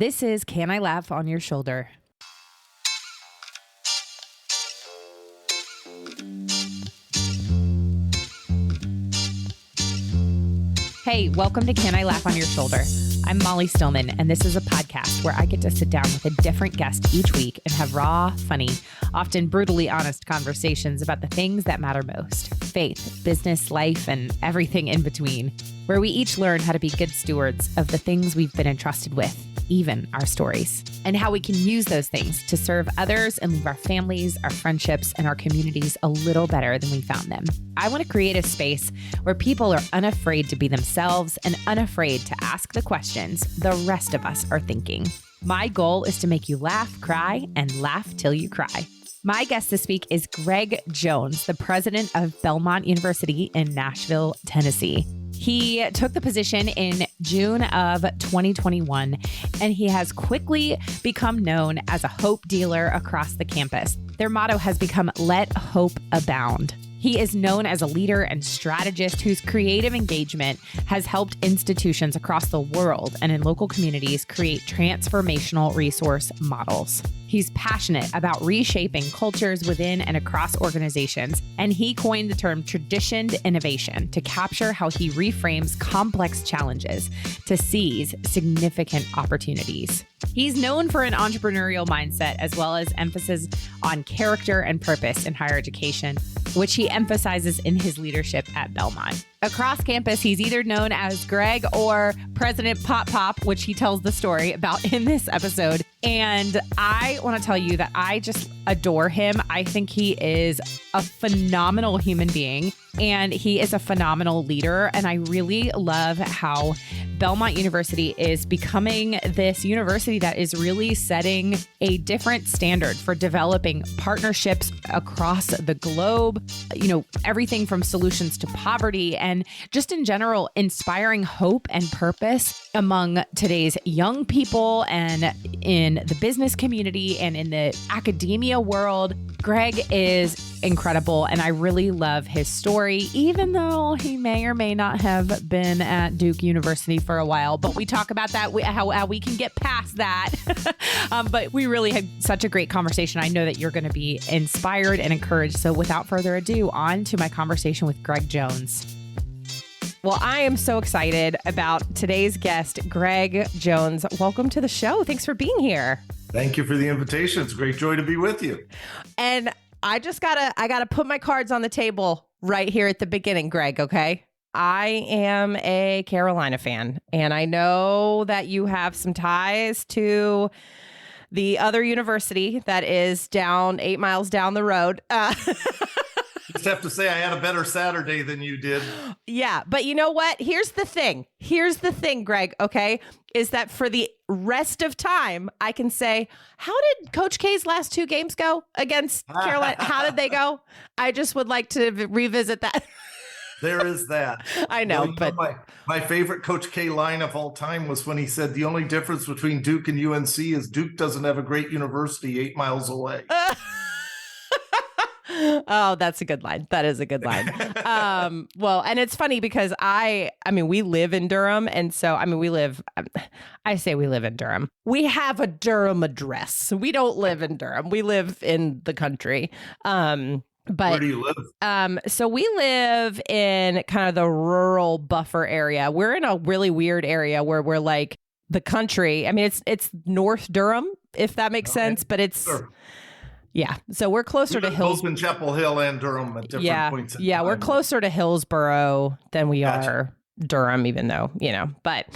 This is Can I Laugh on Your Shoulder? Hey, welcome to Can I Laugh on Your Shoulder? I'm Molly Stillman, and this is a podcast where I get to sit down with a different guest each week and have raw, funny, often brutally honest conversations about the things that matter most: faith, business, life, and everything in between, where we each learn how to be good stewards of the things we've been entrusted with, even our stories, and how we can use those things to serve others and leave our families, our friendships, and our communities a little better than we found them. I want to create a space where people are unafraid to be themselves and unafraid to ask the questions the rest of us are thinking. My goal is to make you laugh, cry, and laugh till you cry. My guest this week is Greg Jones, the president of Belmont University in Nashville, Tennessee. He took the position in June of 2021, and he has quickly become known as a hope dealer across the campus. Their motto has become "Let Hope Abound." He is known as a leader and strategist whose creative engagement has helped institutions across the world and in local communities create transformational resource models. He's passionate about reshaping cultures within and across organizations, and he coined the term traditioned innovation to capture how he reframes complex challenges to seize significant opportunities. He's known for an entrepreneurial mindset as well as emphasis on character and purpose in higher education, which he emphasizes in his leadership at Belmont. Across campus, he's either known as Greg or President Pop Pop, which he tells the story about in this episode. And I want to tell you that I just adore him. I think he is a phenomenal human being, and he is a phenomenal leader. And I really love how Belmont University is becoming this university that is really setting a different standard for developing partnerships across the globe. You know, everything from solutions to poverty and just in general, inspiring hope and purpose among today's young people and in the business community and in the academia world. Greg is incredible, and I really love his story, even though he may or may not have been at Duke University for a while. But we talk about that, how we can get past that. But we really had such a great conversation. I know that you're going to be inspired and encouraged. So without further ado, on to my conversation with Greg Jones. Well, I am so excited about today's guest, Greg Jones. Welcome to the show. Thanks for being here. Thank you for the invitation. It's a great joy to be with you. And I just gotta put my cards on the table right here at the beginning, Greg, okay? I am a Carolina fan, and I know that you have some ties to the other university that is down 8 miles down the road. Just have to say I had a better Saturday than you did. Yeah, but you know what? Here's the thing, Greg, okay, is that for the rest of time, I can say, how did Coach K's last 2 games go against Carolina? How did they go? I just would like to revisit that. There is that. I know, well, but my favorite Coach K line of all time was when he said the only difference between Duke and UNC is Duke doesn't have a great university 8 miles away. Oh, that's a good line. That is a good line. Well, and it's funny because I mean, we live in Durham. And so, I mean, we live in Durham. We have a Durham address. We don't live in Durham. We live in the country. But where do you live? So we live in kind of the rural buffer area. We're in a really weird area where we're like the country. I mean, it's North Durham, if that makes sense, but it's... Sure. Yeah. So we're closer to Hills. Both in Chapel Hill and Durham at different points in time. We're closer to Hillsborough than we are Durham, even though, you know, but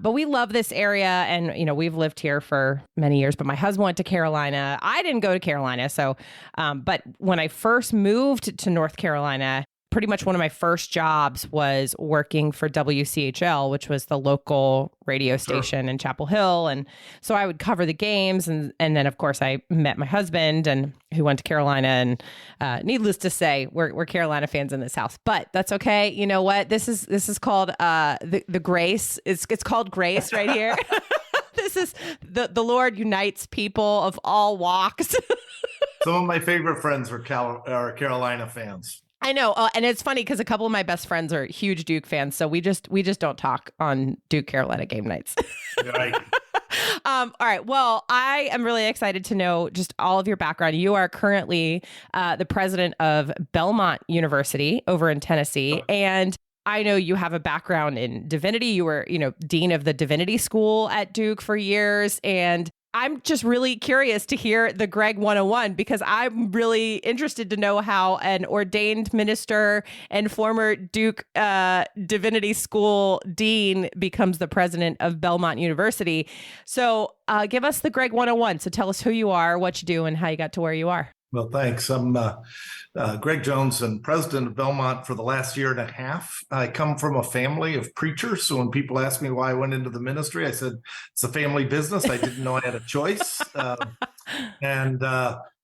we love this area, and, you know, we've lived here for many years, but my husband went to Carolina. I didn't go to Carolina. So, but when I first moved to North Carolina, pretty much one of my first jobs was working for WCHL, which was the local radio station in Chapel Hill. And so I would cover the games. And then, of course, I met my husband, and who went to Carolina. And needless to say, we're Carolina fans in this house. But that's okay. You know what? This is called the grace. It's called grace right here. This is the Lord unites people of all walks. Some of my favorite friends are Carolina fans. I know. And it's funny because a couple of my best friends are huge Duke fans. So we just don't talk on Duke Carolina game nights. Right. All right. Well, I am really excited to know just all of your background. You are currently the president of Belmont University over in Tennessee. And I know you have a background in divinity. You were, dean of the divinity school at Duke for years. And I'm just really curious to hear the Greg 101 because I'm really interested to know how an ordained minister and former Duke Divinity School dean becomes the president of Belmont University. So give us the Greg 101. So tell us who you are, what you do, and how you got to where you are. Well, thanks. I'm Greg Jones and president of Belmont for the last year and a half. I come from a family of preachers. So when people ask me why I went into the ministry, I said, it's a family business. I didn't know I had a choice. And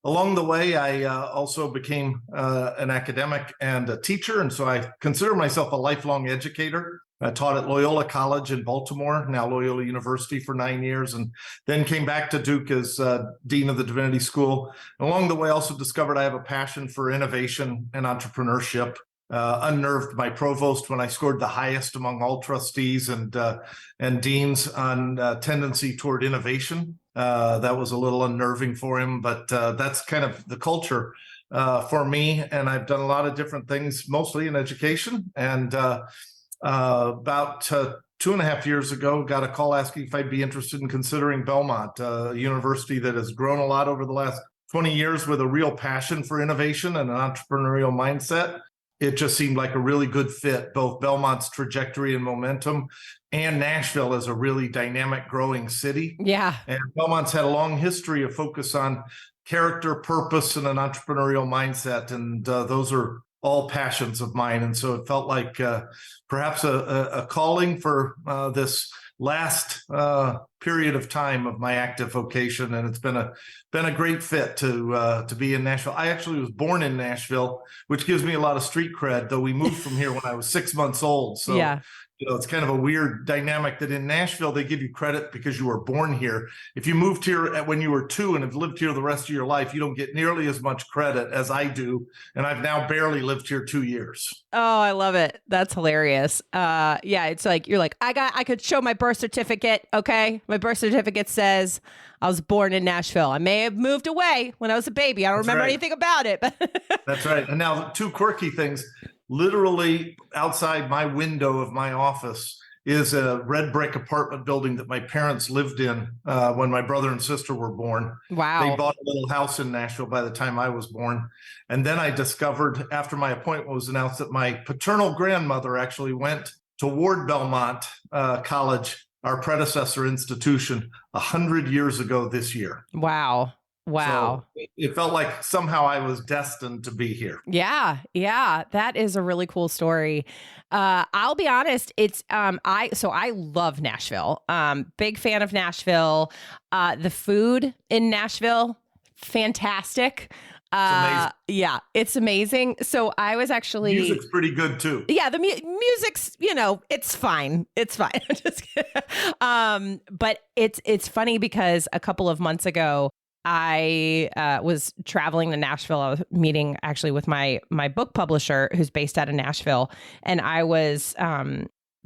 along the way, I also became an academic and a teacher. And so I consider myself a lifelong educator. I taught at Loyola College in Baltimore, now Loyola University, for 9 years, and then came back to Duke as dean of the Divinity School. And along the way, I also discovered I have a passion for innovation and entrepreneurship. Unnerved my provost when I scored the highest among all trustees and deans on tendency toward innovation. That was a little unnerving for him, but that's kind of the culture for me. And I've done a lot of different things, mostly in education. And about 2.5 years ago, got a call asking if I'd be interested in considering Belmont, a university that has grown a lot over the last 20 years with a real passion for innovation and an entrepreneurial mindset. It just seemed like a really good fit, both Belmont's trajectory and momentum and Nashville as a really dynamic, growing city. Yeah. And Belmont's had a long history of focus on character, purpose, and an entrepreneurial mindset. And those are all passions of mine. And so it felt like perhaps a calling for this last period of time of my active vocation. And it's been a great fit to be in Nashville. I actually was born in Nashville, which gives me a lot of street cred, though we moved from here when I was 6 months old. So yeah. It's kind of a weird dynamic that in Nashville, they give you credit because you were born here. If you moved here when you were 2 and have lived here the rest of your life, you don't get nearly as much credit as I do. And I've now barely lived here 2 years. Oh, I love it. That's hilarious. Yeah, it's like, you're like, I could show my birth certificate. Okay. My birth certificate says I was born in Nashville. I may have moved away when I was a baby. I don't remember anything about it. But That's right. And now 2 quirky things. Literally outside my window of my office is a red brick apartment building that my parents lived in when my brother and sister were born. Wow. They bought a little house in Nashville by the time I was born. And then I discovered after my appointment was announced that my paternal grandmother actually went to Ward Belmont College, our predecessor institution, 100 years ago this year. Wow. Wow. So it felt like somehow I was destined to be here. Yeah. Yeah. That is a really cool story. I'll be honest. It's, I love Nashville. Big fan of Nashville. The food in Nashville, fantastic. Yeah, it's amazing. So I was actually music's pretty good too. Yeah, the music's, it's fine. It's fine. Just kidding. But it's funny because a couple of months ago, I was traveling to Nashville. I was meeting actually with my book publisher who's based out of Nashville. And I was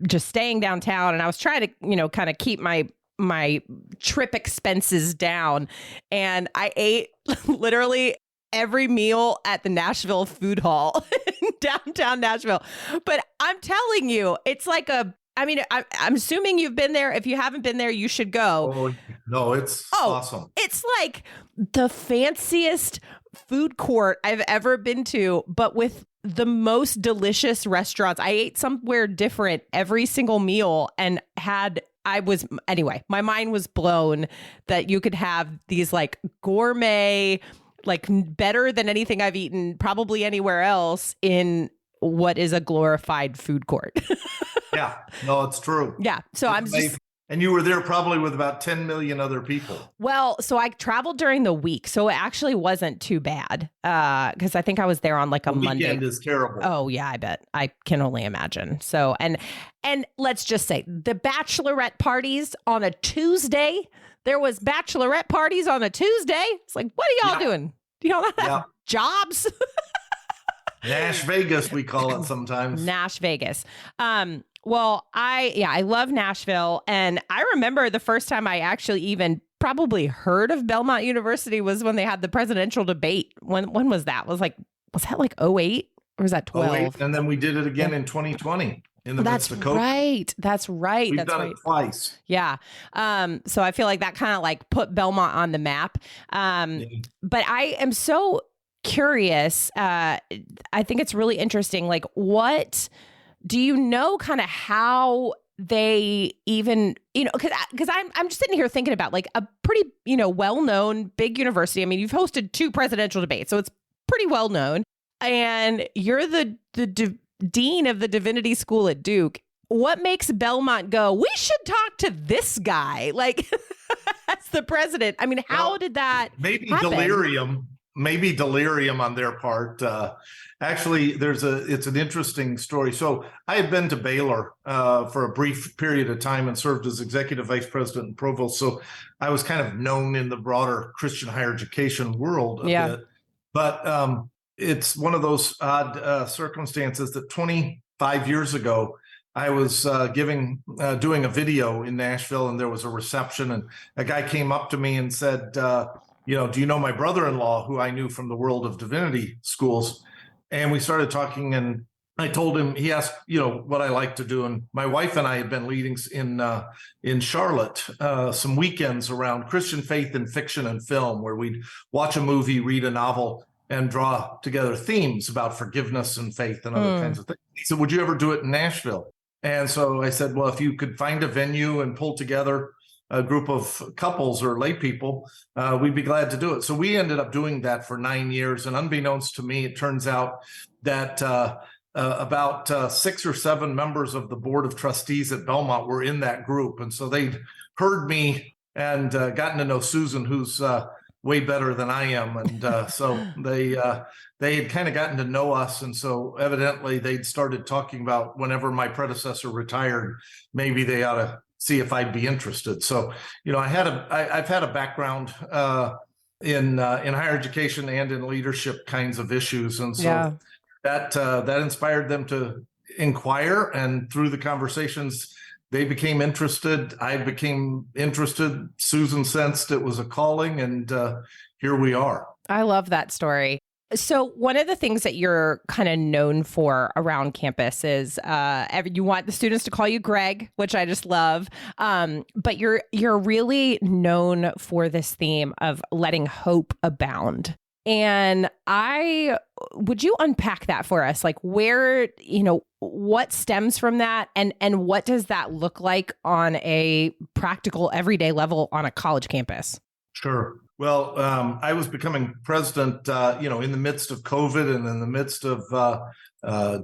just staying downtown and I was trying to, kind of keep my trip expenses down. And I ate literally every meal at the Nashville Food Hall in downtown Nashville. But I'm telling you, it's like I'm assuming you've been there. If you haven't been there, you should go. Oh, no, it's awesome. It's like the fanciest food court I've ever been to, but with the most delicious restaurants. I ate somewhere different every single meal and my mind was blown that you could have these like gourmet, like better than anything I've eaten probably anywhere else in what is a glorified food court. Yeah, no, it's true. Yeah. So and you were there probably with about 10 million other people. Well, so I traveled during the week, so it actually wasn't too bad because I think I was there on like a Monday. Weekend is terrible. Oh yeah, I bet. I can only imagine. So and let's just say the bachelorette parties on a Tuesday. There was bachelorette parties on a Tuesday. It's like, what are y'all doing? Do y'all not have jobs? Nash Vegas, we call it sometimes. Nash Vegas. Well, I love Nashville. And I remember the first time I actually even probably heard of Belmont University was when they had the presidential debate. When was that? Was that like '08 or was that 12? And then we did it again in 2020 in the midst of COVID. That's right. We've done it twice. Yeah. So I feel like that kind of like put Belmont on the map. But I am so curious. I think it's really interesting. Like, what do you know kind of how they even, because I'm just sitting here thinking about like a pretty, well-known big university. I mean, you've hosted 2 presidential debates, so it's pretty well known. And you're the dean of the divinity school at Duke. What makes Belmont go, we should talk to this guy? Like, that's the president. I mean, how did that happen? Maybe delirium on their part. Actually, it's an interesting story. So I had been to Baylor for a brief period of time and served as executive vice president and provost. So I was kind of known in the broader Christian higher education world a bit. But it's one of those odd circumstances that 25 years ago, I was doing a video in Nashville, and there was a reception, and a guy came up to me and said, do you know my brother-in-law, who I knew from the world of divinity schools? And we started talking, and I told him, he asked, what I like to do. And my wife and I had been leading in Charlotte some weekends around Christian faith and fiction and film, where we'd watch a movie, read a novel, and draw together themes about forgiveness and faith and other kinds of things. He said, would you ever do it in Nashville? And so I said, well, if you could find a venue and pull together a group of couples or lay people, we'd be glad to do it. So we ended up doing that for 9 years. And unbeknownst to me, it turns out that about 6 or 7 members of the board of trustees at Belmont were in that group. And so they'd heard me and gotten to know Susan, who's way better than I am. And so they had kind of gotten to know us. And so evidently they'd started talking about whenever my predecessor retired, maybe they ought to see if I'd be interested. So, I've had a background in higher education and in leadership kinds of issues. And so that inspired them to inquire. And through the conversations, they became interested. I became interested. Susan sensed it was a calling, and here we are. I love that story. So one of the things that you're kind of known for around campus is you want the students to call you Greg, which I just love. But you're really known for this theme of letting hope abound. And would you unpack that for us? Like where, what stems from that, and what does that look like on a practical everyday level on a college campus? Sure. Well, I was becoming president, in the midst of COVID and in the midst of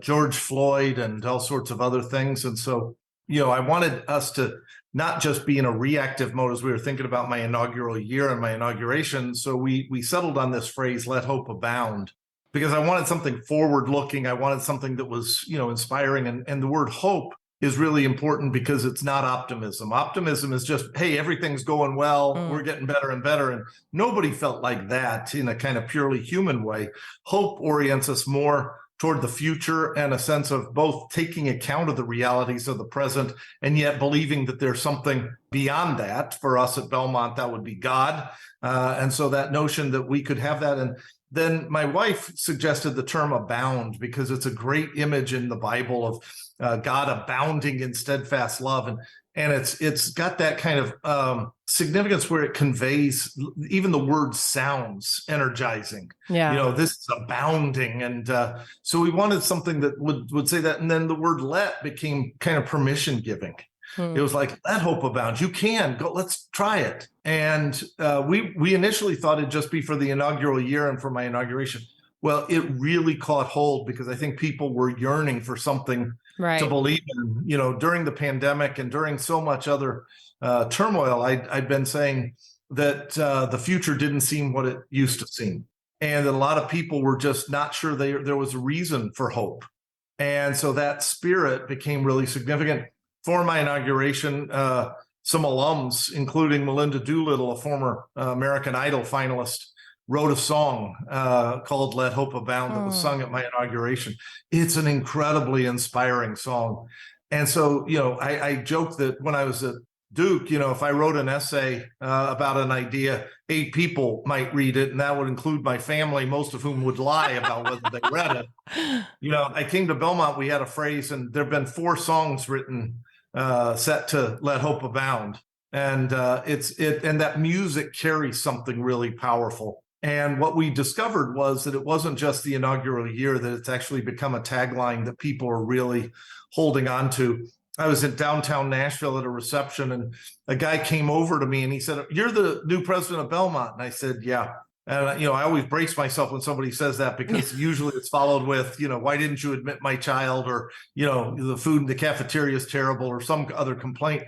George Floyd and all sorts of other things. And so, I wanted us to not just be in a reactive mode as we were thinking about my inaugural year and my inauguration. So we settled on this phrase, let hope abound, because I wanted something forward looking. I wanted something that was, inspiring. And the word hope is really important because it's not optimism. Optimism is just, hey, everything's going well. We're getting better and better. And nobody felt like that in a kind of purely human way. Hope orients us more toward the future and a sense of both taking account of the realities of the present and yet believing that there's something beyond that. For us at Belmont, that would be God. And so that notion that we could have that. And then my wife suggested the term abound because it's a great image in the Bible of God abounding in steadfast love. And it's got that kind of significance where it conveys, even the word sounds energizing. Yeah. This is abounding. And so we wanted something that would say that. And then the word let became kind of permission giving. It was like, let hope abound. You can go, let's try it. And we initially thought it'd just be for the inaugural year and for my inauguration. Well, it really caught hold because I think people were yearning for something to believe in, during the pandemic and during so much other turmoil. I'd been saying that the future didn't seem what it used to seem. And that a lot of people were just not sure there was a reason for hope. And so that spirit became really significant. For my inauguration, some alums, including Melinda Doolittle, a former American Idol finalist, wrote a song called Let Hope Abound that was sung at my inauguration. It's an incredibly inspiring song. And so, I joked that when I was at Duke, if I wrote an essay about an idea, 8 people might read it, and that would include my family, most of whom would lie about whether they read it. I came to Belmont, we had a phrase, and there have been 4 songs written set to Let Hope Abound. And and that music carries something really powerful. And what we discovered was that it wasn't just the inaugural year, that it's actually become a tagline that people are really holding on to. I was in downtown Nashville at a reception, and a guy came over to me and he said, "You're the new president of Belmont." And I said, "Yeah." And, I always brace myself when somebody says that, because usually it's followed with, "Why didn't you admit my child?" Or, "The food in the cafeteria is terrible," or some other complaint.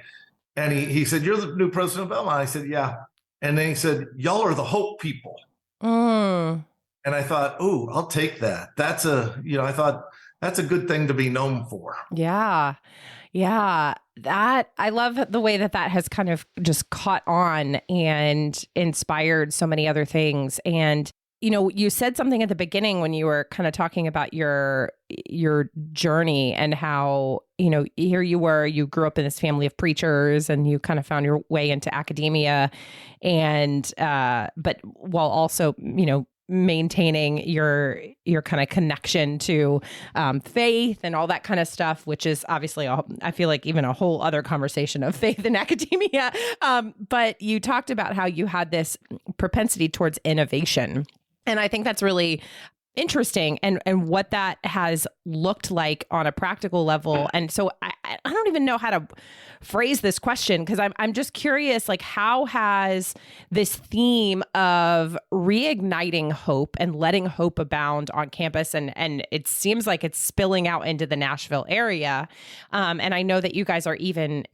And he said, "You're the new president of Belmont." I said, "Yeah." And then he said, "Y'all are the hope people." And I thought, "Oh, I'll take that." I thought that's a good thing to be known for. Yeah. Yeah. I love the way that has kind of just caught on and inspired so many other things. And, you said something at the beginning when you were kind of talking about your journey and how, here you grew up in this family of preachers and you kind of found your way into academia and, but while also, maintaining your kind of connection to faith and all that kind of stuff, which is obviously, I feel like even a whole other conversation of faith in academia. But you talked about how you had this propensity towards innovation. And I think that's really interesting and what that has looked like on a practical level. And so I don't even know how to phrase this question, because I'm just curious, like, how has this theme of reigniting hope and letting hope abound on campus, and it seems like it's spilling out into the Nashville area. And I know that you guys are even,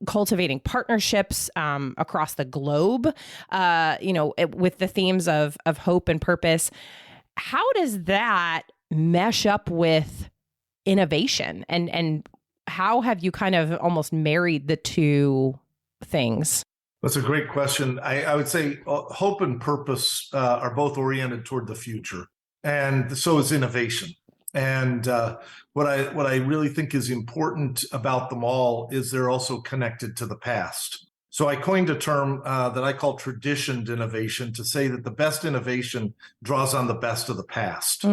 cultivating partnerships across the globe, with the themes of hope and purpose. How does that mesh up with innovation? And how have you kind of almost married the two things? That's a great question. I would say hope and purpose are both oriented toward the future, and so is innovation. And what I really think is important about them all is they're also connected to the past. So I coined a term that I call traditioned innovation, to say that the best innovation draws on the best of the past.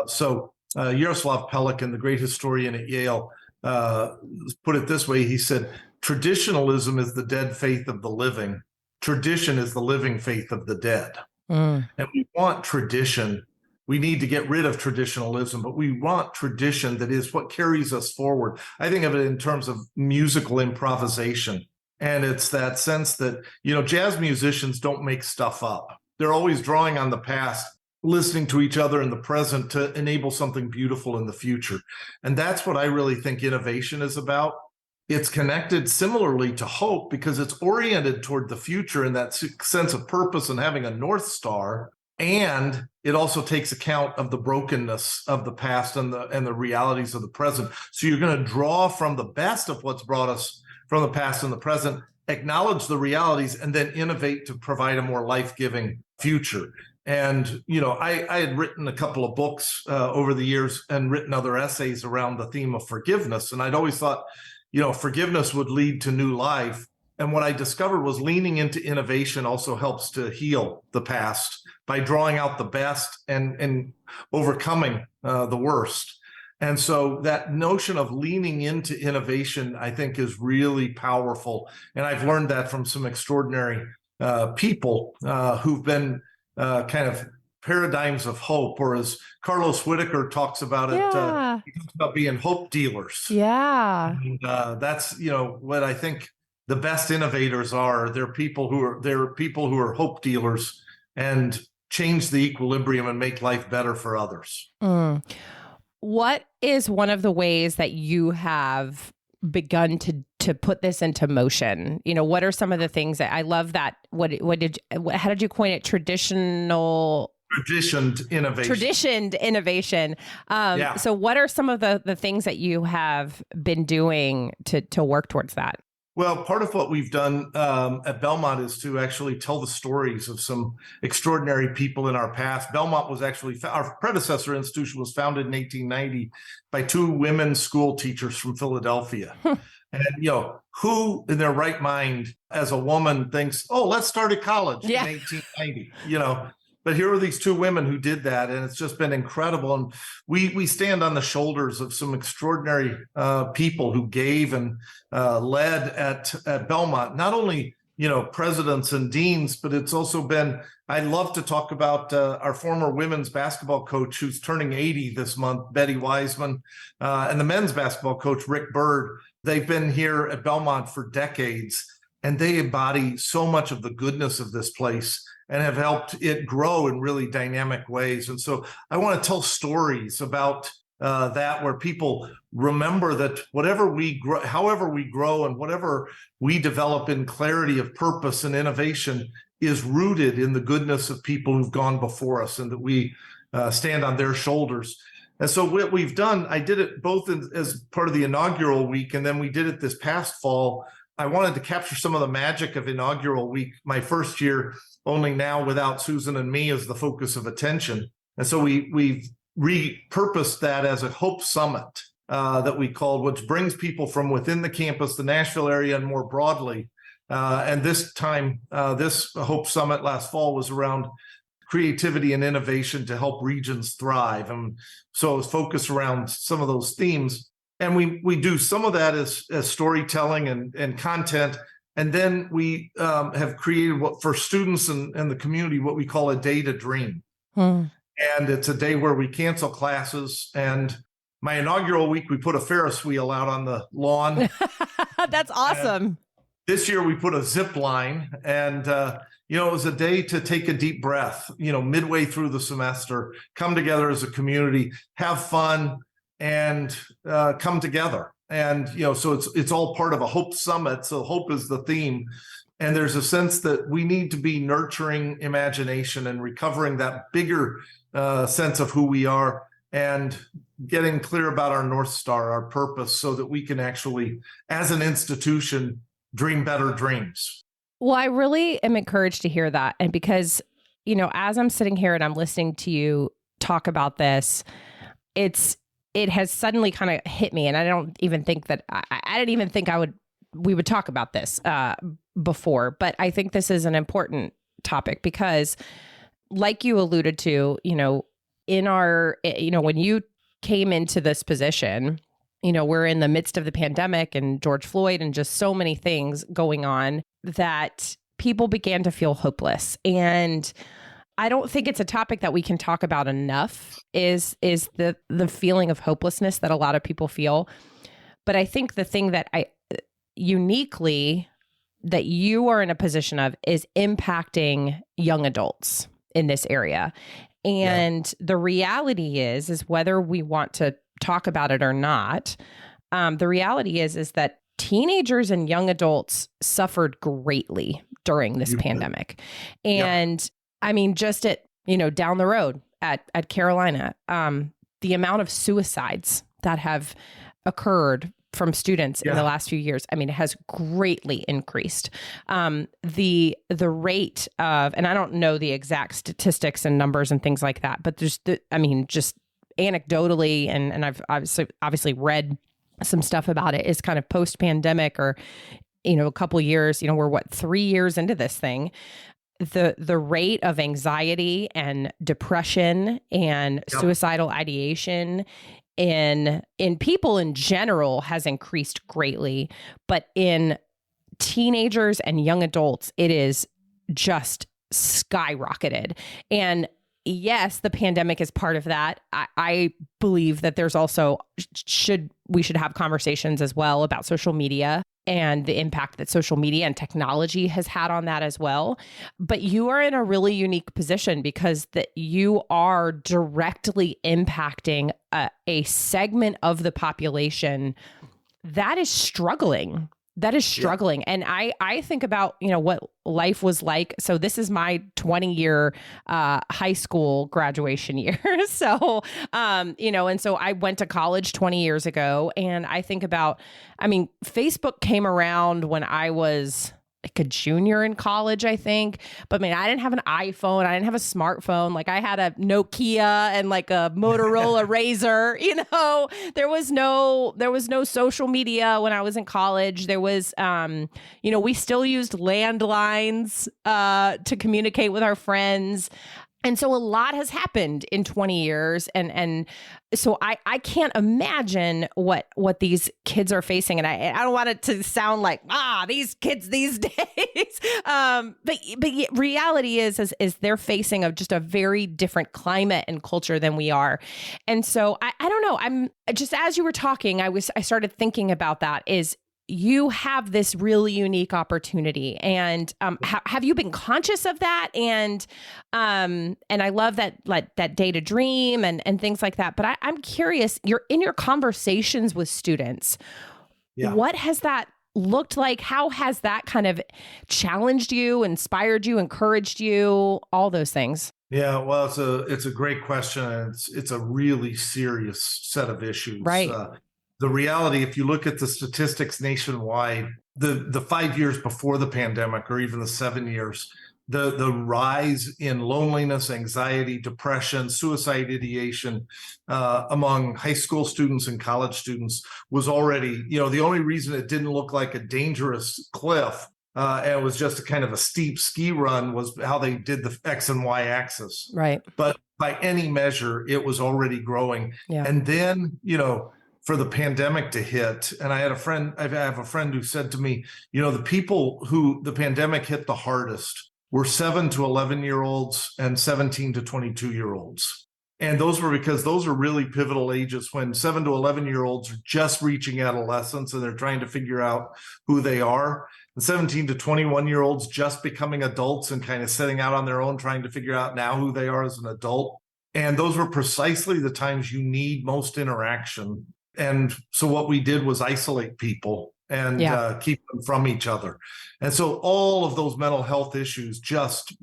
So Yaroslav Pelikan, the great historian at Yale, put it this way. He said, "Traditionalism is the dead faith of the living. Tradition is the living faith of the dead." And we want tradition. We need to get rid of traditionalism, but we want tradition that is what carries us forward. I think of it in terms of musical improvisation. And it's that sense that, jazz musicians don't make stuff up. They're always drawing on the past, listening to each other in the present to enable something beautiful in the future. And that's what I really think innovation is about. It's connected similarly to hope because it's oriented toward the future in that sense of purpose and having a North Star. And it also takes account of the brokenness of the past and the realities of the present. So you're going to draw from the best of what's brought us from the past and the present, acknowledge the realities, and then innovate to provide a more life-giving future. And, I had written a couple of books over the years and written other essays around the theme of forgiveness. And I'd always thought, forgiveness would lead to new life. And what I discovered was leaning into innovation also helps to heal the past by drawing out the best and overcoming the worst. And so that notion of leaning into innovation, I think, is really powerful. And I've learned that from some extraordinary people who've been kind of paradigms of hope, or as Carlos Whitaker talks about it, he talks about being hope dealers. Yeah. And that's, what I think the best innovators are. They're people who are hope dealers and change the equilibrium and make life better for others. What is one of the ways that you have begun to put this into motion? What are some of the things that I love that, how did you coin it? Traditioned innovation. So what are some of the things that you have been doing to work towards that? Well, part of what we've done at Belmont is to actually tell the stories of some extraordinary people in our past. Belmont was actually, our predecessor institution was founded in 1890 by two women school teachers from Philadelphia. And, who in their right mind as a woman thinks, oh, let's start a college in 1890, But here are these two women who did that, and it's just been incredible. And we stand on the shoulders of some extraordinary people who gave and led at Belmont. Not only presidents and deans, but it's also been. I love to talk about our former women's basketball coach, who's turning 80 this month, Betty Wiseman, and the men's basketball coach, Rick Bird. They've been here at Belmont for decades, and they embody so much of the goodness of this place and have helped it grow in really dynamic ways. And so I want to tell stories about that, where people remember that whatever we grow, however we grow, and whatever we develop in clarity of purpose and innovation is rooted in the goodness of people who've gone before us, and that we stand on their shoulders. And so what we've done, I did it both as part of the inaugural week, and then we did it this past fall. I wanted to capture some of the magic of inaugural week, my first year, only now without Susan and me as the focus of attention. And so we've repurposed that as a Hope Summit that we called, which brings people from within the campus, the Nashville area, and more broadly. And this time, this Hope Summit last fall was around creativity and innovation to help regions thrive. And so it was focused around some of those themes. And we do some of that as storytelling and content. And then we have created for students and the community, what we call a day to dream. And it's a day where we cancel classes. And my inaugural week, we put a Ferris wheel out on the lawn. That's awesome. And this year we put a zip line, and it was a day to take a deep breath, midway through the semester, come together as a community, have fun, and come together. And, so it's all part of a Hope Summit. So hope is the theme. And there's a sense that we need to be nurturing imagination and recovering that bigger sense of who we are, and getting clear about our North Star, our purpose, so that we can actually, as an institution, dream better dreams. Well, I really am encouraged to hear that. And because, as I'm sitting here and I'm listening to you talk about this, it has suddenly kind of hit me. And I don't even think that I didn't even think we would talk about this before. But I think this is an important topic because, like you alluded to, in our, when you came into this position, we're in the midst of the pandemic and George Floyd and just so many things going on that people began to feel hopeless. And I don't think it's a topic that we can talk about enough is the feeling of hopelessness that a lot of people feel. But I think the thing that uniquely that you are in a position of is impacting young adults in this area. And the reality is whether we want to talk about it or not, the reality is that teenagers and young adults suffered greatly during this pandemic. And I mean, just at, down the road at Carolina, the amount of suicides that have occurred from students in the last few years, it has greatly increased. The rate of, and I don't know the exact statistics and numbers and things like that, but there's, just anecdotally, and I've obviously read some stuff about it, is kind of post-pandemic or, a couple years, we're 3 years into this thing. The rate of anxiety and depression and suicidal ideation in people in general has increased greatly, but in teenagers and young adults, it is just skyrocketed. And yes, the pandemic is part of that. I believe that there's also we should have conversations as well about social media and the impact that social media and technology has had on that as well. But you are in a really unique position because that you are directly impacting a segment of the population that is struggling That is struggling. And I think about, what life was like. So this is my 20-year high school graduation year. So, and so I went to college 20 years ago. And I think about, Facebook came around when I was like a junior in college, I think. But I didn't have an iPhone. I didn't have a smartphone. Like I had a Nokia and like a Motorola Razr, there was no social media when I was in college. There was, we still used landlines to communicate with our friends. And so a lot has happened in 20 years. And so I can't imagine what these kids are facing. And I don't want it to sound like, these kids these days. But reality is they're facing just a very different climate and culture than we are. And so I don't know. I'm just, as you were talking, I started thinking about that is, you have this really unique opportunity, and have you been conscious of that? And I love that day to dream and things like that. But I'm curious, you're in your conversations with students. Yeah. What has that looked like? How has that kind of challenged you, inspired you, encouraged you, all those things? Yeah, well, it's a great question. It's a really serious set of issues. Right. The reality, if you look at the statistics nationwide, the 5 years before the pandemic, or even the 7 years, the rise in loneliness, anxiety, depression, suicide ideation among high school students and college students was already, the only reason it didn't look like a dangerous cliff and it was just a kind of a steep ski run was how they did the X and Y axis. Right. But by any measure, it was already growing. Yeah. And then, for the pandemic to hit, and I have a friend who said to me, the people who the pandemic hit the hardest were 7 to 11-year-olds and 17 to 22-year-olds. And those were because those are really pivotal ages when 7 to 11-year-olds are just reaching adolescence and they're trying to figure out who they are. And 17 to 21-year-olds just becoming adults and kind of setting out on their own, trying to figure out now who they are as an adult. And those were precisely the times you need most interaction. And so what we did was isolate people and keep them from each other. And so all of those mental health issues just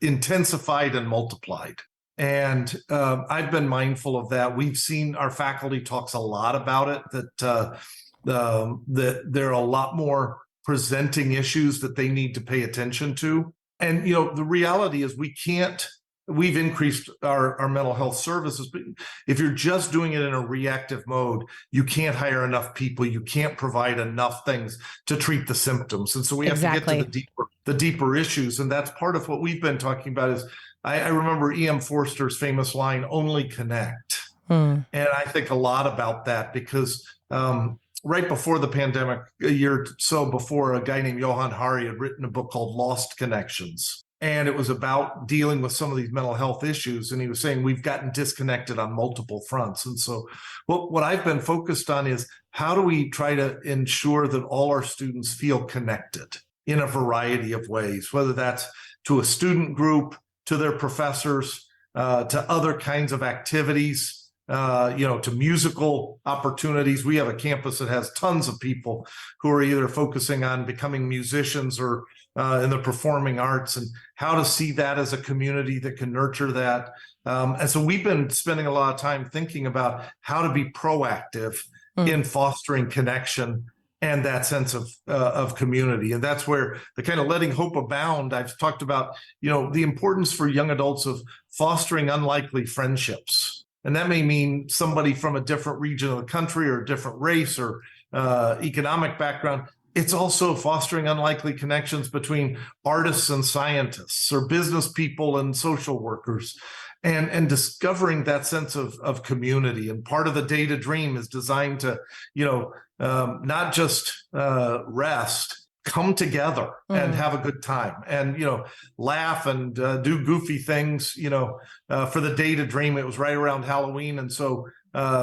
intensified and multiplied. And I've been mindful of that. We've seen our faculty talks a lot about it, that there are a lot more presenting issues that they need to pay attention to. And, the reality is we've increased our mental health services, but if you're just doing it in a reactive mode, you can't hire enough people. You can't provide enough things to treat the symptoms. And so we have to get to the deeper issues. And that's part of what we've been talking about is I remember E.M. Forster's famous line, only connect. And I think a lot about that because right before the pandemic, a year or so before, a guy named Johann Hari had written a book called Lost Connections. And it was about dealing with some of these mental health issues. And he was saying we've gotten disconnected on multiple fronts. And so what I've been focused on is how do we try to ensure that all our students feel connected in a variety of ways, whether that's to a student group, to their professors, to other kinds of activities, to musical opportunities. We have a campus that has tons of people who are either focusing on becoming musicians or in the performing arts, and how to see that as a community that can nurture that. And so we've been spending a lot of time thinking about how to be proactive in fostering connection and that sense of community. And that's where the kind of letting hope abound. I've talked about, the importance for young adults of fostering unlikely friendships. And that may mean somebody from a different region of the country or a different race or economic background. It's also fostering unlikely connections between artists and scientists or business people and social workers and discovering that sense of community. And part of the Day to Dream is designed to, not just rest, come together and have a good time and, laugh and do goofy things, for the Day to Dream. It was right around Halloween. And so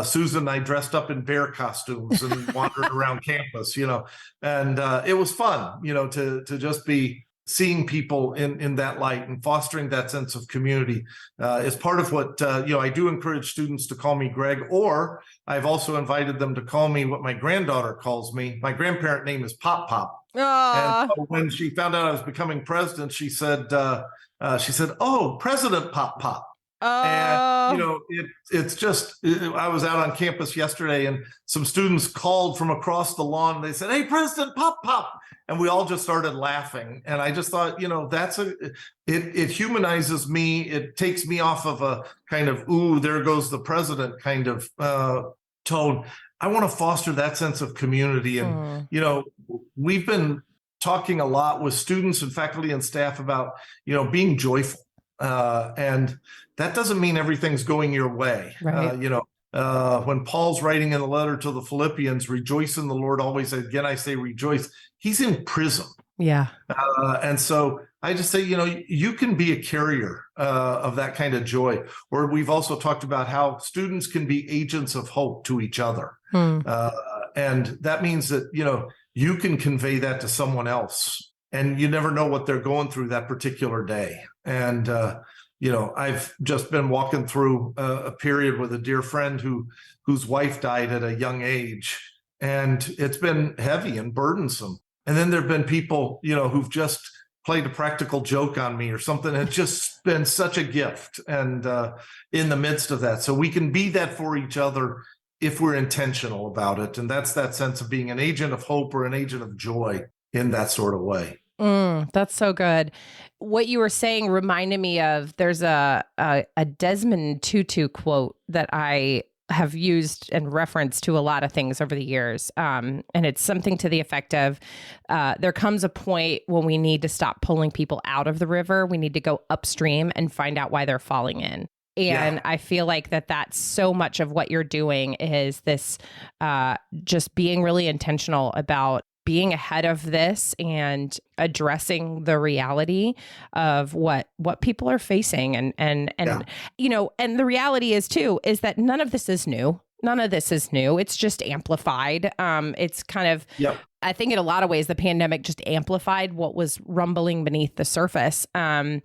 Susan and I dressed up in bear costumes and wandered around campus, and it was fun, to just be seeing people in that light and fostering that sense of community is part of what, I do encourage students to call me Greg, or I've also invited them to call me what my granddaughter calls me. My grandparent name is Pop Pop. And so when she found out I was becoming president, she said, "Oh, President Pop Pop." And, it's just, I was out on campus yesterday and some students called from across the lawn. And they said, "Hey, President Pop Pop." And we all just started laughing. And I just thought, it humanizes me. It takes me off of a kind of, ooh, there goes the president kind of tone. I want to foster that sense of community. And, we've been talking a lot with students and faculty and staff about, being joyful. And that doesn't mean everything's going your way. Right. When Paul's writing in the letter to the Philippians, rejoice in the Lord always. Again, I say rejoice. He's in prison. Yeah. And so I just say, you can be a carrier of that kind of joy. Or we've also talked about how students can be agents of hope to each other. And that means that, you can convey that to someone else. And you never know what they're going through that particular day. And, I've just been walking through a period with a dear friend whose wife died at a young age. And it's been heavy and burdensome. And then there've been people, who've just played a practical joke on me or something. It's just been such a gift. And in the midst of that, so we can be that for each other if we're intentional about it. And that's that sense of being an agent of hope or an agent of joy in that sort of way. That's so good. What you were saying reminded me of, there's a Desmond Tutu quote that I have used and referenced to a lot of things over the years. And it's something to the effect of, there comes a point when we need to stop pulling people out of the river. We need to go upstream and find out why they're falling in. And I feel like that's so much of what you're doing is this, just being really intentional about being ahead of this and addressing the reality of what people are facing. And the reality is that none of this is new. None of this is new. It's just amplified. It's kind of, I think in a lot of ways, the pandemic just amplified what was rumbling beneath the surface. And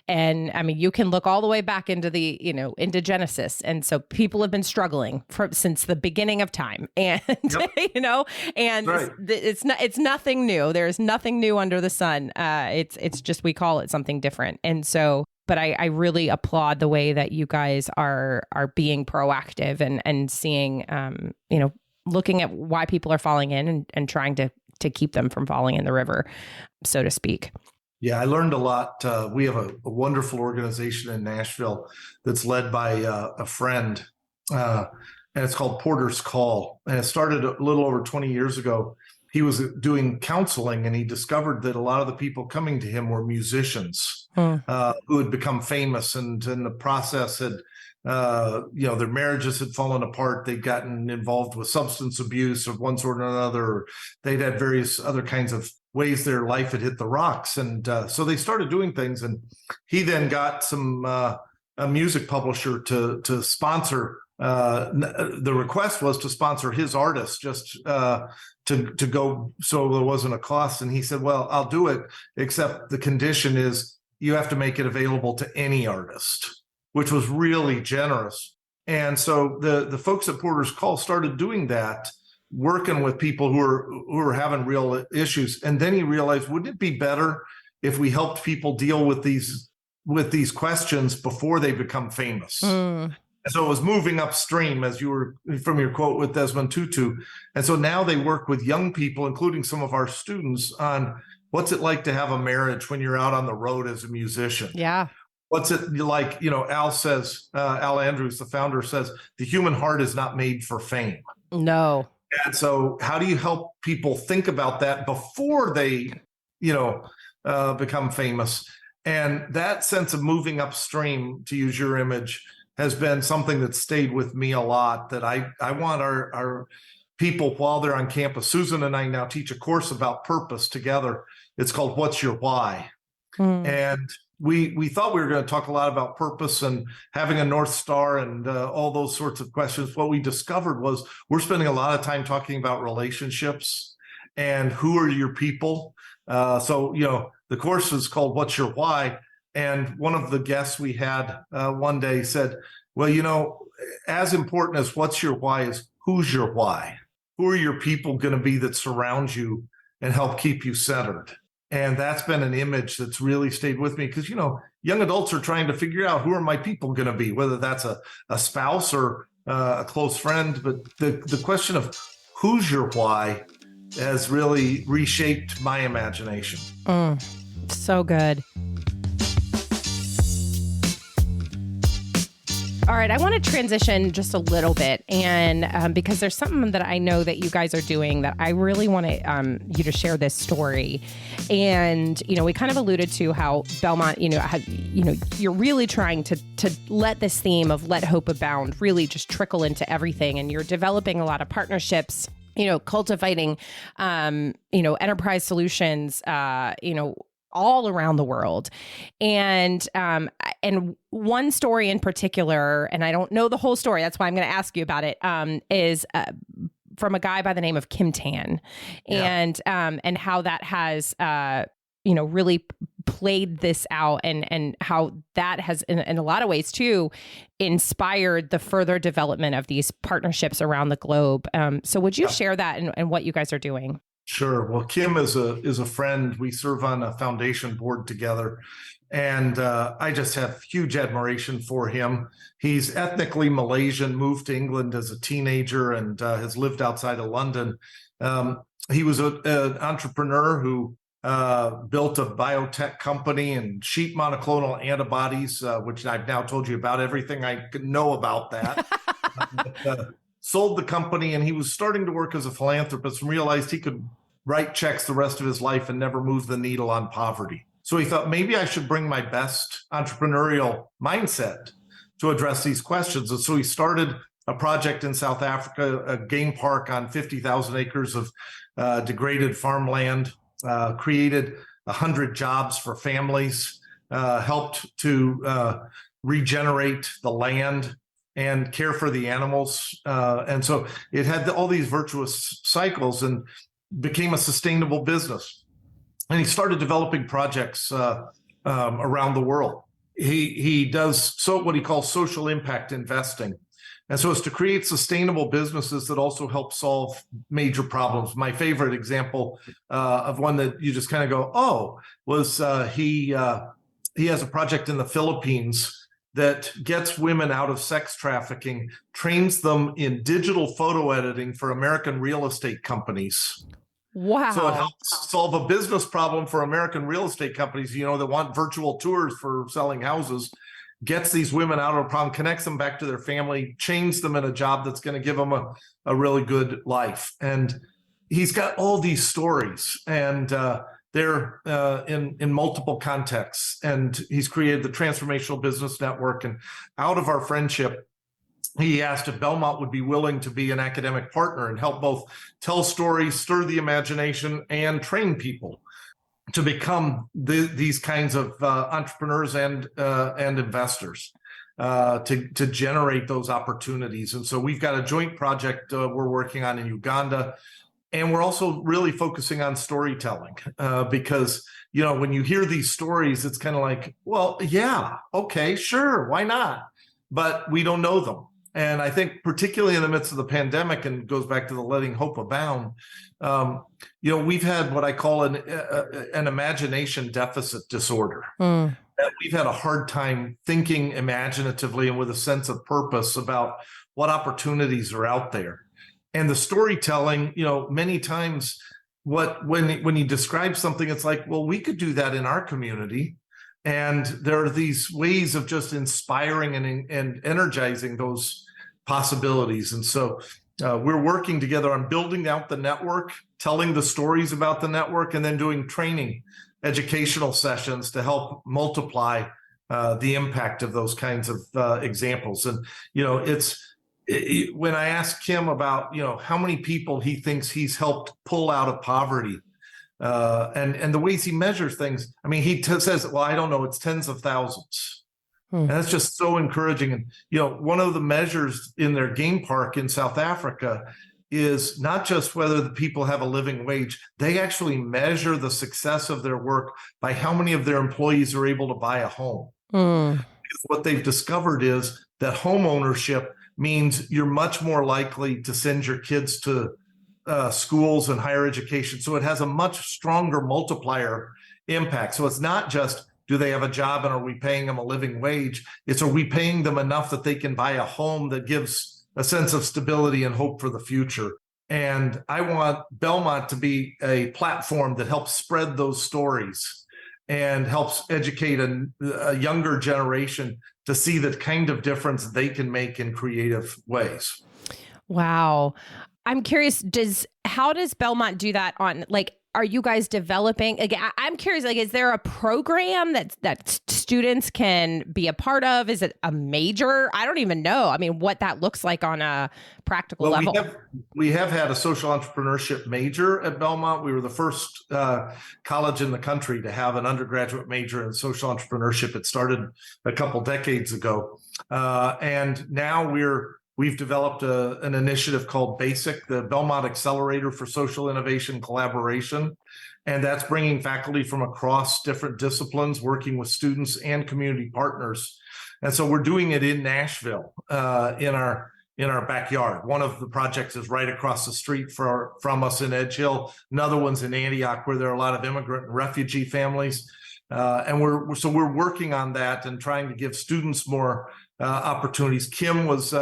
I mean, you can look all the way back into into Genesis. And so people have been struggling since the beginning of time. And, right. it's nothing new. There's nothing new under the sun. It's just, we call it something different. And so, but I really applaud the way that you guys are being proactive and seeing, looking at why people are falling in and trying to keep them from falling in the river, so to speak. Yeah, I learned a lot. We have a wonderful organization in Nashville that's led by a friend, and it's called Porter's Call. And it started a little over 20 years ago. He was doing counseling, and he discovered that a lot of the people coming to him were musicians who had become famous, and in the process had, their marriages had fallen apart. They'd gotten involved with substance abuse of one sort or another. Or they'd had various other kinds of ways their life had hit the rocks. And so they started doing things. And he then got a music publisher to sponsor. The request was to sponsor his artist, just to go, so there wasn't a cost. And he said, "Well, I'll do it, except the condition is you have to make it available to any artist," which was really generous. And so the folks at Porter's Call started doing that, working with people who were having real issues. And then he realized, wouldn't it be better if we helped people deal with these questions before they become famous? And so it was moving upstream, as you were from your quote with Desmond Tutu. And so now they work with young people, including some of our students, on what's it like to have a marriage when you're out on the road as a musician? Yeah. What's it like? Al Andrews, the founder, says the human heart is not made for fame. No. And so how do you help people think about that before they, become famous? And that sense of moving upstream, to use your image, has been something that stayed with me a lot, that I want our people, while they're on campus. Susan and I now teach a course about purpose together. It's called What's Your Why? And we thought we were going to talk a lot about purpose and having a North Star and all those sorts of questions. What we discovered was we're spending a lot of time talking about relationships and who are your people. So the course is called What's Your Why? And one of the guests we had one day said, well, as important as what's your why is who's your why? Who are your people going to be that surround you and help keep you centered? And that's been an image that's really stayed with me because, young adults are trying to figure out who are my people going to be, whether that's a spouse or a close friend. But the question of who's your why has really reshaped my imagination. So good. All right, I want to transition just a little bit, and because there's something that I know that you guys are doing that I really want you to share this story. And we kind of alluded to how Belmont, you're really trying to let this theme of let hope abound really just trickle into everything, and you're developing a lot of partnerships. Cultivating, enterprise solutions, all around the world. And one story in particular, and I don't know the whole story, that's why I'm going to ask you about it, is from a guy by the name of Kim Tenn, and how that has, really played this out, and how that has, in a lot of ways too, inspired the further development of these partnerships around the globe. So would you share that and what you guys are doing? Sure. Well, Kim is a friend. We serve on a foundation board together, and I just have huge admiration for him. He's ethnically Malaysian, moved to England as a teenager, and has lived outside of London. He was an entrepreneur who built a biotech company and sheep monoclonal antibodies, which I've now told you about everything I know about that. Sold the company, and he was starting to work as a philanthropist and realized he could write checks the rest of his life and never move the needle on poverty. So he thought, maybe I should bring my best entrepreneurial mindset to address these questions. And so he started a project in South Africa, a game park on 50,000 acres of degraded farmland, created 100 jobs for families, helped to regenerate the land and care for the animals. And so it had all these virtuous cycles and became a sustainable business. And he started developing projects around the world. He does what he calls social impact investing. And so it's to create sustainable businesses that also help solve major problems. My favorite example of one that you just kind of go, was he has a project in the Philippines that gets women out of sex trafficking, trains them in digital photo editing for American real estate companies. Wow. So it helps solve a business problem for American real estate companies, that want virtual tours for selling houses, gets these women out of a problem, connects them back to their family, chains them in a job that's going to give them a really good life. And he's got all these stories, and they're in multiple contexts. And he's created the Transformational Business Network. And out of our friendship, he asked if Belmont would be willing to be an academic partner and help both tell stories, stir the imagination, and train people to become these kinds of entrepreneurs and investors to generate those opportunities. And so we've got a joint project we're working on in Uganda. And we're also really focusing on storytelling because, when you hear these stories, it's kind of like, well, yeah, okay, sure, why not? But we don't know them. And I think particularly in the midst of the pandemic, and it goes back to the letting hope abound, we've had what I call an imagination deficit disorder. We've had a hard time thinking imaginatively and with a sense of purpose about what opportunities are out there. And the storytelling, many times when you describe something, it's like, well, we could do that in our community. And there are these ways of just inspiring and energizing those possibilities. And so we're working together on building out the network, telling the stories about the network, and then doing training, educational sessions to help multiply the impact of those kinds of examples. And, when I asked Kim about, how many people he thinks he's helped pull out of poverty, and the ways he measures things, he says, well, I don't know, it's tens of thousands. And that's just so encouraging. And, one of the measures in their game park in South Africa is not just whether the people have a living wage. They actually measure the success of their work by how many of their employees are able to buy a home. Because what they've discovered is that home ownership means you're much more likely to send your kids to schools and higher education. So it has a much stronger multiplier impact. So it's not just, do they have a job and are we paying them a living wage? It's, are we paying them enough that they can buy a home that gives a sense of stability and hope for the future? And I want Belmont to be a platform that helps spread those stories and helps educate a younger generation to see the kind of difference they can make in creative ways. Wow. I'm curious, how does Belmont do that on, like, are you guys developing? Like, I'm curious, like, is there a program that students can be a part of? Is it a major? I don't even know. I mean, what that looks like on a practical level. We have had a social entrepreneurship major at Belmont. We were the first college in the country to have an undergraduate major in social entrepreneurship. It started a couple decades ago. And now we've developed an initiative called BASIC, the Belmont Accelerator for Social Innovation Collaboration. And that's bringing faculty from across different disciplines, working with students and community partners. And so we're doing it in Nashville, in our backyard. One of the projects is right across the street from us in Edge Hill. Another one's in Antioch, where there are a lot of immigrant and refugee families. And we're working on that and trying to give students more opportunities. Kim was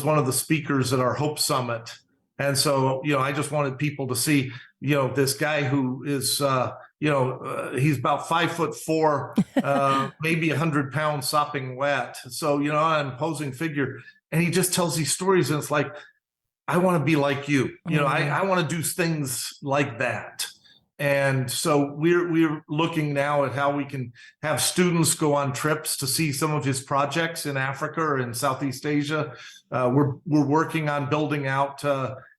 one of the speakers at our Hope Summit. And so, I just wanted people to see, this guy who is, he's about 5'4", maybe 100 pounds sopping wet. So, an imposing figure. And he just tells these stories. And it's like, I want to be like you. I want to do things like that. And so we're looking now at how we can have students go on trips to see some of his projects in Africa or in Southeast Asia. We're working on building out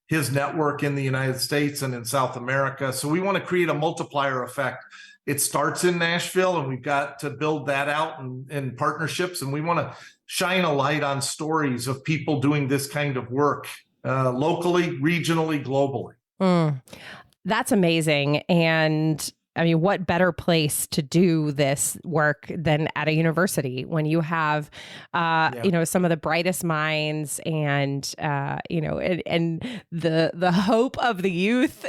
his network in the United States and in South America. So we want to create a multiplier effect. It starts in Nashville, and we've got to build that out in partnerships. And we want to shine a light on stories of people doing this kind of work locally, regionally, globally. That's amazing. And I mean, what better place to do this work than at a university when you have, some of the brightest minds and, and the hope of the youth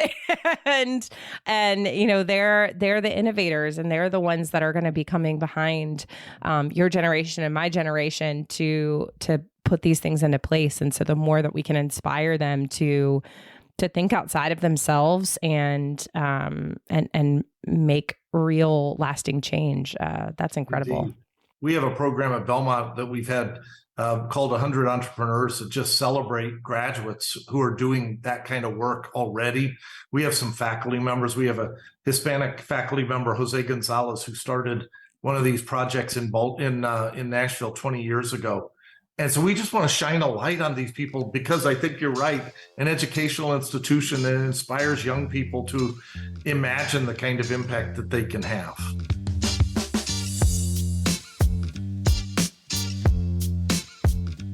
and they're the innovators, and they're the ones that are going to be coming behind your generation and my generation to put these things into place. And so the more that we can inspire them to think outside of themselves and make real lasting change. That's incredible. Indeed. We have a program at Belmont that we've had called 100 Entrepreneurs that just celebrate graduates who are doing that kind of work already. We have some faculty members. We have a Hispanic faculty member, Jose Gonzalez, who started one of these projects in Nashville 20 years ago. And so we just want to shine a light on these people, because I think you're right. An educational institution that inspires young people to imagine the kind of impact that they can have.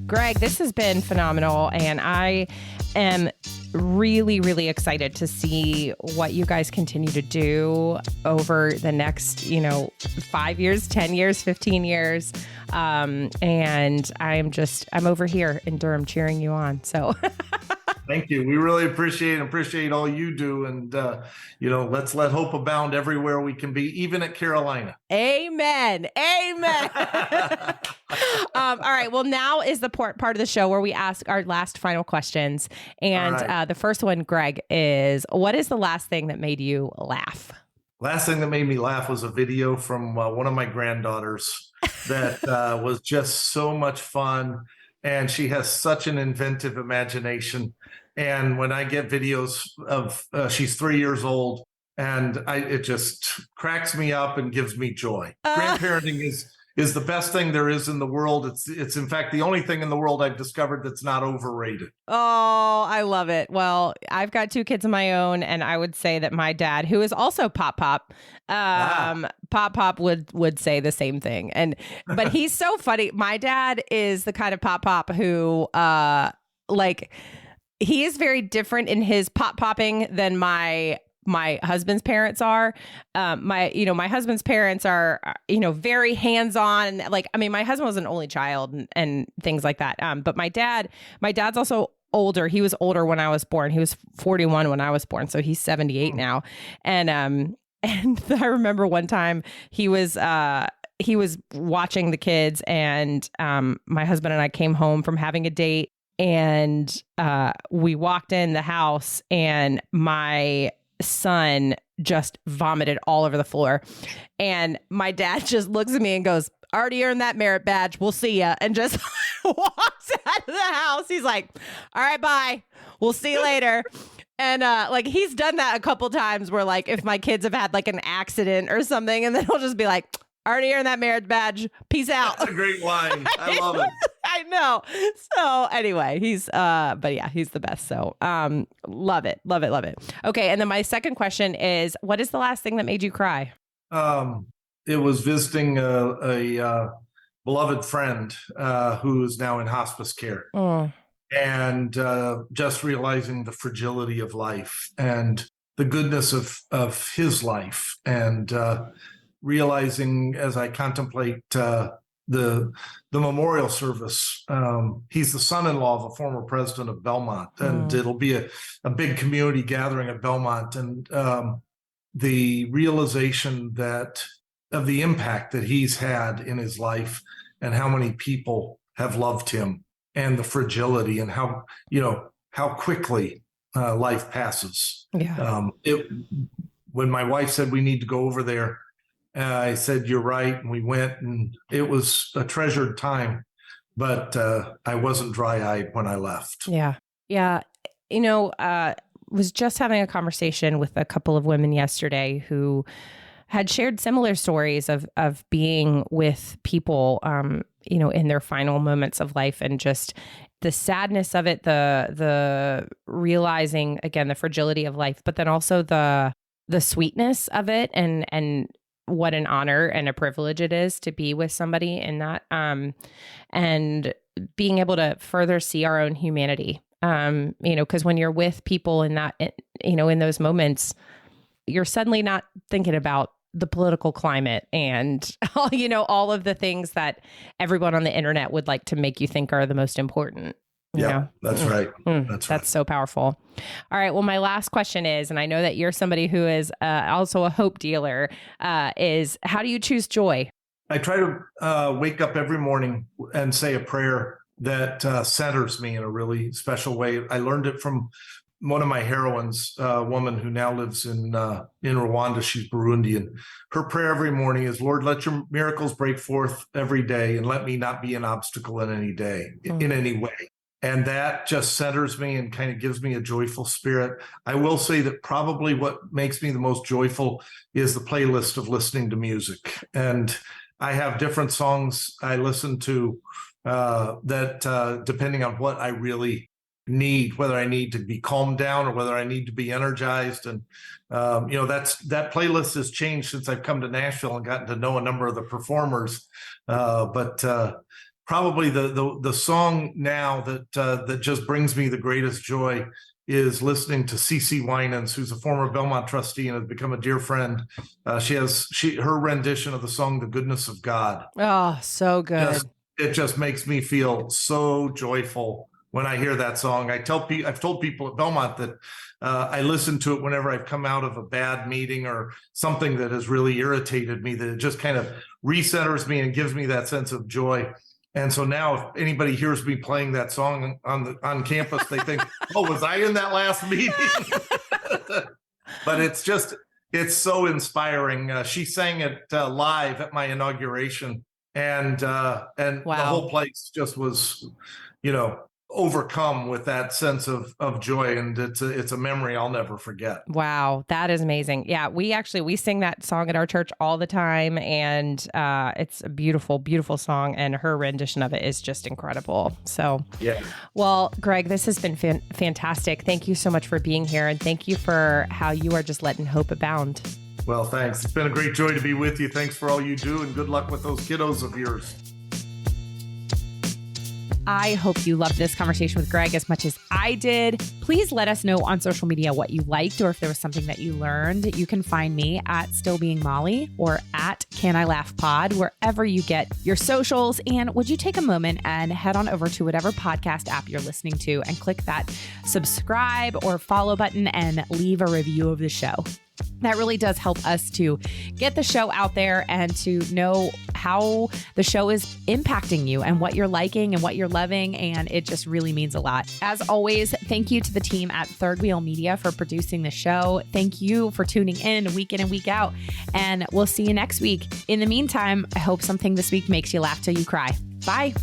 Greg, this has been phenomenal. And I am really, really excited to see what you guys continue to do over the next, 5 years, 10 years, 15 years. And I'm over here in Durham cheering you on. So thank you. We really appreciate all you do. And, let's let hope abound everywhere we can be, even at Carolina. Amen. All right. Well, now is the part of the show where we ask our last final questions. And the first one, Greg, is, what is the last thing that made you laugh? Last thing that made me laugh was a video from one of my granddaughters that was just so much fun. And she has such an inventive imagination. And when I get videos of, she's 3 years old, and it just cracks me up and gives me joy. Grandparenting is the best thing there is in the world. It's in fact the only thing in the world I've discovered that's not overrated. Oh, I love it. Well, I've got 2 kids of my own, and I would say that my dad, who is also Pop would say the same thing. But he's so funny. My dad is the kind of Pop who he is very different in his popping than my husband's parents are. My husband's parents are, very hands-on. Like, I mean, my husband was an only child and things like that. But my dad's also older. He was older when I was born. He was 41 when I was born. So he's 78 now. And I remember one time he was watching the kids, and my husband and I came home from having a date, and we walked in the house, and my son just vomited all over the floor. And my dad just looks at me and goes, "Already earned that merit badge. We'll see ya." And just walks out of the house. He's like, "All right, bye. We'll see you later." And like, he's done that a couple times where, like, if my kids have had like an accident or something, and then he'll just be like, "Already earned that marriage badge. Peace out." That's a great line. I love it. I know. So anyway, but yeah, he's the best. So love it. Love it. Love it. Okay. And then my second question is, what is the last thing that made you cry? It was visiting a beloved friend who is now in hospice care. Oh. And just realizing the fragility of life and the goodness of his life, and realizing as I contemplate the memorial service, he's the son-in-law of a former president of Belmont, and it'll be a big community gathering at Belmont, and the realization of the impact that he's had in his life, and how many people have loved him, and the fragility, and how quickly life passes. Yeah. When my wife said we need to go over there, I said, "You're right." And we went, and it was a treasured time, but I wasn't dry-eyed when I left. Yeah. Yeah. Was just having a conversation with a couple of women yesterday who had shared similar stories of being with people, in their final moments of life, and just the sadness of it, the realizing, again, the fragility of life, but then also the sweetness of it, and what an honor and a privilege it is to be with somebody in that, and being able to further see our own humanity, because when you're with people in that, in those moments, you're suddenly not thinking about the political climate and all of the things that everyone on the internet would like to make you think are the most important. Yeah, that's right. That's so powerful. All right. Well, my last question is, and I know that you're somebody who is also a hope dealer, is how do you choose joy? I try to wake up every morning and say a prayer that centers me in a really special way. I learned it from one of my heroines, a woman who now lives in Rwanda. She's Burundian. Her prayer every morning is, "Lord, let your miracles break forth every day, and let me not be an obstacle in any way." And that just centers me and kind of gives me a joyful spirit. I will say that probably what makes me the most joyful is the playlist of listening to music. And I have different songs I listen to that depending on what I really need, whether I need to be calmed down or whether I need to be energized. And, that playlist has changed since I've come to Nashville and gotten to know a number of the performers. But probably the song now that just brings me the greatest joy is listening to CeCe Winans, who's a former Belmont trustee and has become a dear friend. Her rendition of the song "The Goodness of God." Oh, so good. It just makes me feel so joyful when I hear that song. I've told people at Belmont that I listen to it whenever I've come out of a bad meeting or something that has really irritated me, that it just kind of recenters me and gives me that sense of joy. And so now if anybody hears me playing that song on campus, they think, "Oh, was I in that last meeting?" But it's so inspiring. She sang it live at my inauguration, and wow. The whole place just was, overcome with that sense of joy, and it's a memory I'll never forget. Wow, that is amazing. Yeah, we sing that song at our church all the time, and it's a beautiful, beautiful song, and her rendition of it is just incredible. So, yeah. Well, Greg, this has been fantastic. Thank you so much for being here, and thank you for how you are just letting hope abound. Well, thanks. It's been a great joy to be with you. Thanks for all you do, and good luck with those kiddos of yours. I hope you loved this conversation with Greg as much as I did. Please let us know on social media what you liked or if there was something that you learned. You can find me at Still Being Molly or at Can I Laugh Pod, wherever you get your socials. And would you take a moment and head on over to whatever podcast app you're listening to and click that subscribe or follow button and leave a review of the show. That really does help us to get the show out there and to know how the show is impacting you and what you're liking and what you're loving. And it just really means a lot. As always, thank you to the team at Third Wheel Media for producing the show. Thank you for tuning in and week out. And we'll see you next week. In the meantime, I hope something this week makes you laugh till you cry. Bye.